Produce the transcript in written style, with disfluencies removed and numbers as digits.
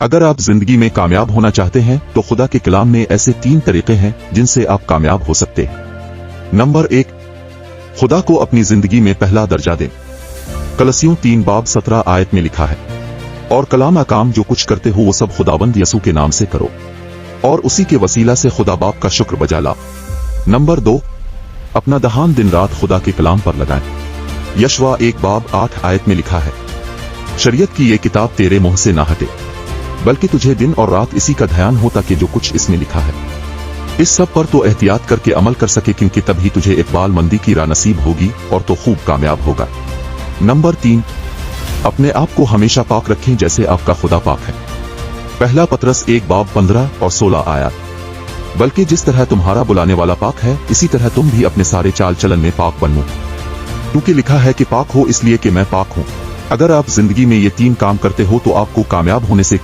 अगर आप जिंदगी में कामयाब होना चाहते हैं तो खुदा के कलाम में ऐसे 3 तरीके हैं जिनसे आप कामयाब हो सकते हैं। नंबर 1, खुदा को अपनी जिंदगी में पहला दर्जा दें। कलसियों 3 बाब 17 आयत में लिखा है, और कलाम काम जो कुछ करते हो वो सब खुदाबंद यसू के नाम से करो और उसी के वसीला से खुदा बाप का शुक्र बजा ला। नंबर 2, अपना दहान दिन रात खुदा के कलाम पर लगाएं। यशवा 1 बाब 8 आयत में लिखा है, शरीयत की ये किताब तेरे मुंह से ना हटे, बल्कि तुझे दिन और रात इसी का ध्यान हो ताकि जो कुछ इसमें लिखा है इस सब पर तो एहतियात करके अमल कर सके, क्योंकि तभी तुझे इकबाल मंदी की राह नसीब होगी और तो खूब कामयाब होगा। नंबर 3, अपने आप को हमेशा पाक रखें जैसे आपका खुदा पाक है। पहला पतरस 1 बाब 15 और 16 आयत, बल्कि जिस तरह तुम्हारा बुलाने वाला पाक है इसी तरह तुम भी अपने सारे चाल चलन में पाक बनो, क्योंकि लिखा है कि पाक हो इसलिए कि मैं पाक हूं। अगर आप जिंदगी में ये 3 काम करते हो तो आपको कामयाब होने से